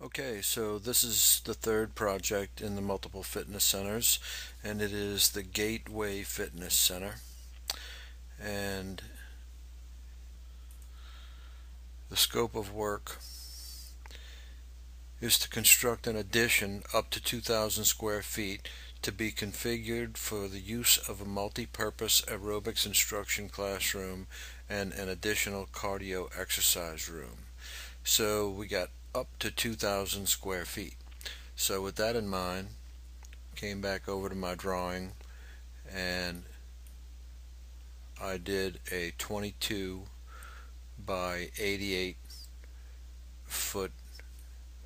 Okay, so this is the third project in the multiple fitness centers, and it is the Gateway Fitness Center. And the scope of work is to construct an addition up to 2,000 square feet to be configured for the use of a multi-purpose aerobics instruction classroom and an additional cardio exercise room. So we got up to 2,000 square feet. So with that in mind, came back over to my drawing and I did a 22 by 88 foot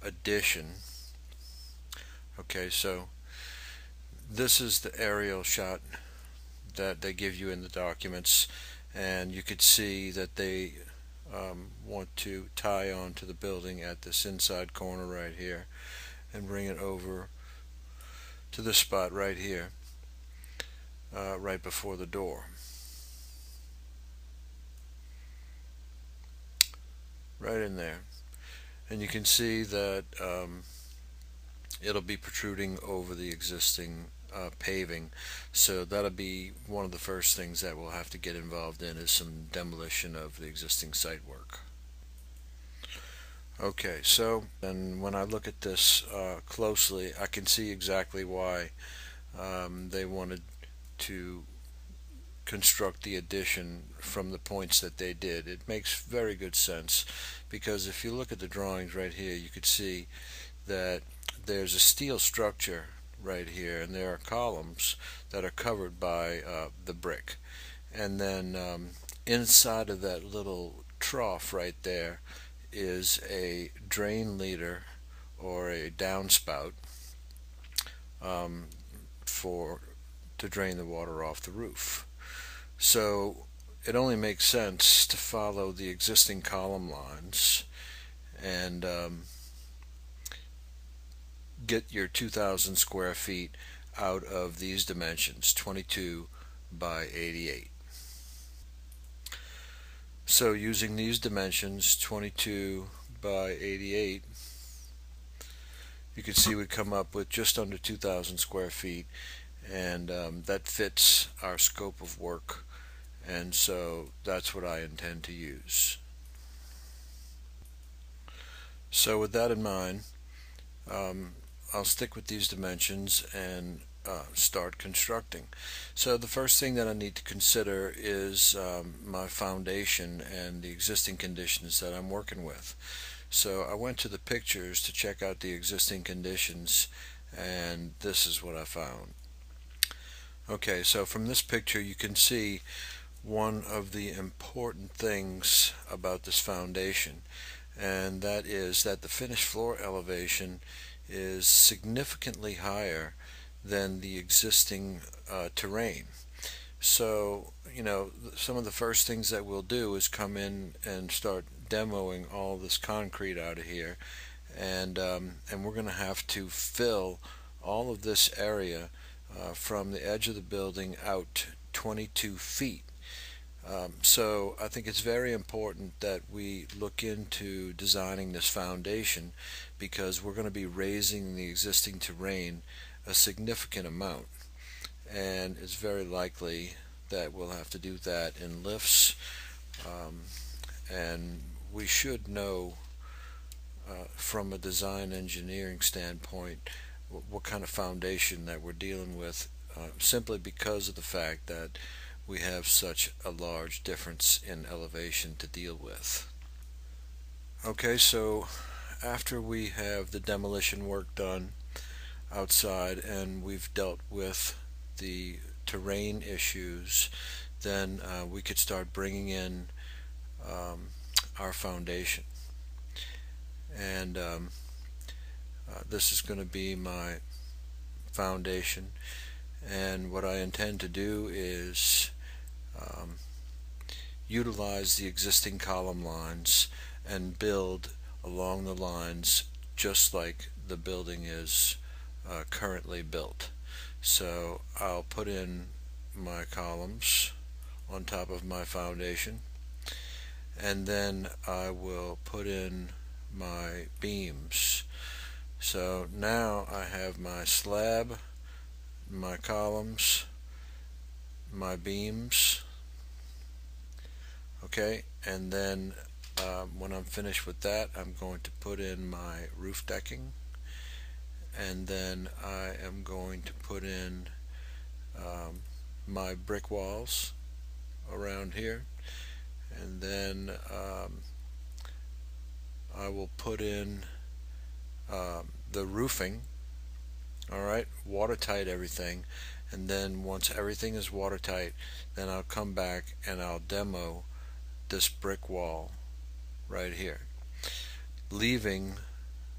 addition. Okay, so this is the aerial shot that they give you in the documents, and you could see that they want to tie on to the building at this inside corner right here and bring it over to this spot right here, right before the door. Right in there. And you can see that it'll be protruding over the existing paving, so that'll be one of the first things that we'll have to get involved in, is some demolition of the existing site work. Okay, so and when I look at this closely, I can see exactly why they wanted to construct the addition from the points that they did. It makes very good sense, because if you look at the drawings right here, you could see that there's a steel structure right here, and there are columns that are covered by the brick, and then inside of that little trough right there is a drain leader or a downspout for to drain the water off the roof. So it only makes sense to follow the existing column lines and get your 2,000 square feet out of these dimensions, 22 by 88. So using these dimensions, 22 by 88, you can see we come up with just under 2,000 square feet, and that fits our scope of work, and so that's what I intend to use. So with that in mind, I'll stick with these dimensions and start constructing. So the first thing that I need to consider is my foundation and the existing conditions that I'm working with. So I went to the pictures to check out the existing conditions, and this is what I found. Okay, so from this picture you can see one of the important things about this foundation, and that is that the finished floor elevation is significantly higher than the existing terrain. So, some of the first things that we'll do is come in and start demoing all this concrete out of here, and we're going to have to fill all of this area from the edge of the building out 22 feet. So I think it's very important that we look into designing this foundation, because we're going to be raising the existing terrain a significant amount, and it's very likely that we'll have to do that in lifts, and we should know from a design engineering standpoint what kind of foundation that we're dealing with, simply because of the fact that we have such a large difference in elevation to deal with. Okay, so after we have the demolition work done outside and we've dealt with the terrain issues, then we could start bringing in our foundation. And this is going to be my foundation, and what I intend to do is utilize the existing column lines and build along the lines just like the building is currently built. So I'll put in my columns on top of my foundation, and then I will put in my beams. So now I have my slab, my columns, my beams, okay, and then when I'm finished with that, I'm going to put in my roof decking, and then I am going to put in my brick walls around here, and then I will put in the roofing, alright, watertight everything, and then once everything is watertight, then I'll come back and I'll demo this brick wall right here, leaving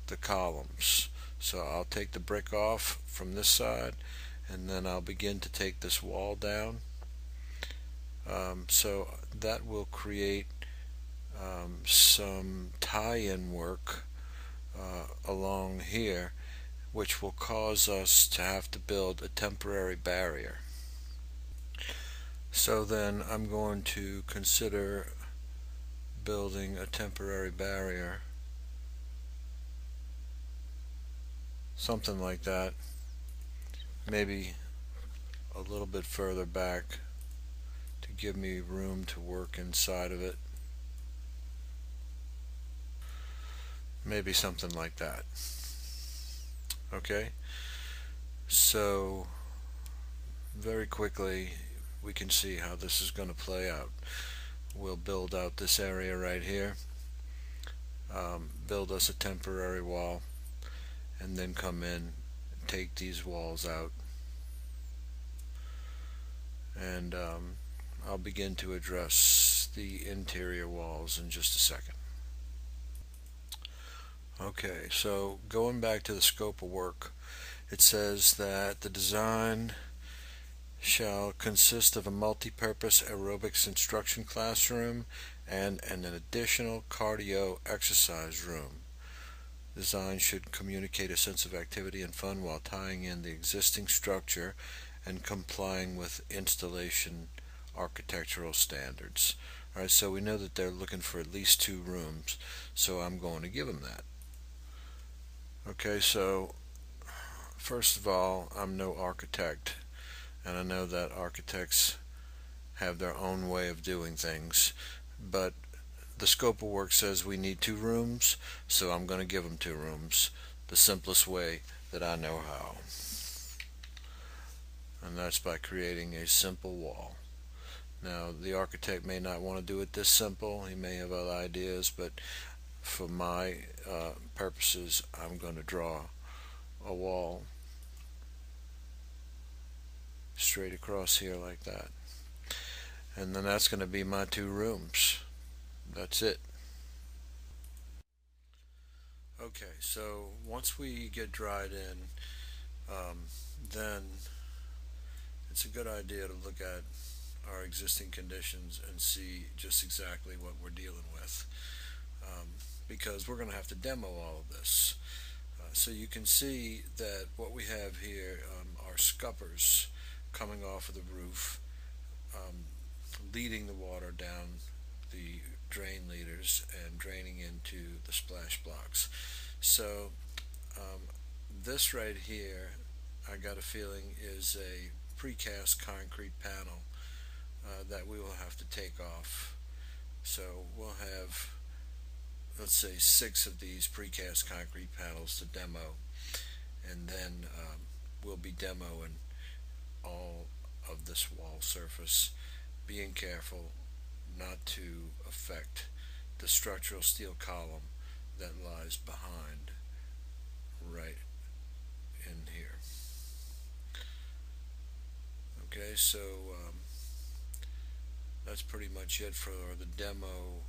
the columns. So I'll take the brick off from this side, and then I'll begin to take this wall down. So that will create some tie-in work along here, which will cause us to have to build a temporary barrier. So then I'm going to consider building a temporary barrier, something like that, maybe a little bit further back to give me room to work inside of it, maybe something like that. Okay, so very quickly we can see how this is going to play out. We'll build out this area right here, build us a temporary wall, and then come in, take these walls out, and I'll begin to address the interior walls in just a second. Okay, so going back to the scope of work, it says that the design shall consist of a multi-purpose aerobics instruction classroom and an additional cardio exercise room. Design should communicate a sense of activity and fun while tying in the existing structure and complying with installation architectural standards. Alright, so we know that they're looking for at least 2 rooms, so I'm going to give them that. Okay, so first of all, I'm no architect, and I know that architects have their own way of doing things, but the scope of work says we need 2 rooms, so I'm going to give them 2 rooms, the simplest way that I know how, and that's by creating a simple wall. Now, the architect may not want to do it this simple, he may have other ideas, but for my purposes, I'm going to draw a wall straight across here like that, and then that's going to be my 2 rooms. That's it. Okay, so once we get dried in, then it's a good idea to look at our existing conditions and see just exactly what we're dealing with, because we're going to have to demo all of this. So you can see that what we have here are scuppers coming off of the roof, leading the water down the drain leaders and draining into the splash blocks. So this right here, I got a feeling, is a precast concrete panel that we will have to take off. So we'll have, let's say, 6 of these precast concrete panels to demo, and then we'll be demoing all of this wall surface, being careful not to affect the structural steel column that lies behind right in here. Okay, so that's pretty much it for the demo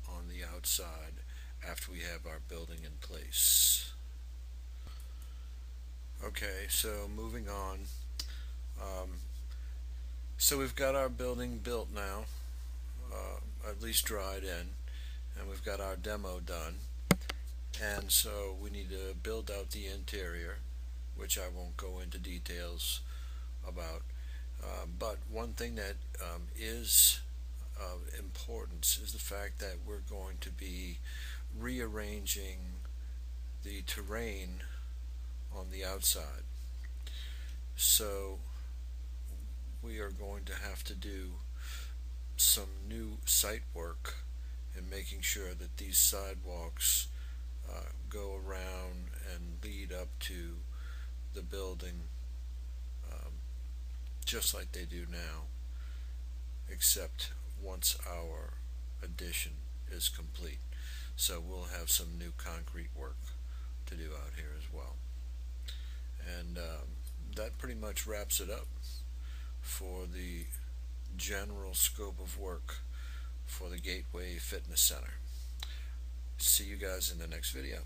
on the outside after we have our building in place. Okay, so moving on. So we've got our building built now, at least dried in, and we've got our demo done, and so we need to build out the interior, which I won't go into details about, but one thing that is of importance is the fact that we're going to be rearranging the terrain on the outside. So we are going to have to do some new site work in making sure that these sidewalks go around and lead up to the building, um, just like they do now, except once our addition is complete. So we'll have some new concrete work to do out here as well. And that pretty much wraps it up for the general scope of work for the Gateway Fitness Center. See you guys in the next video.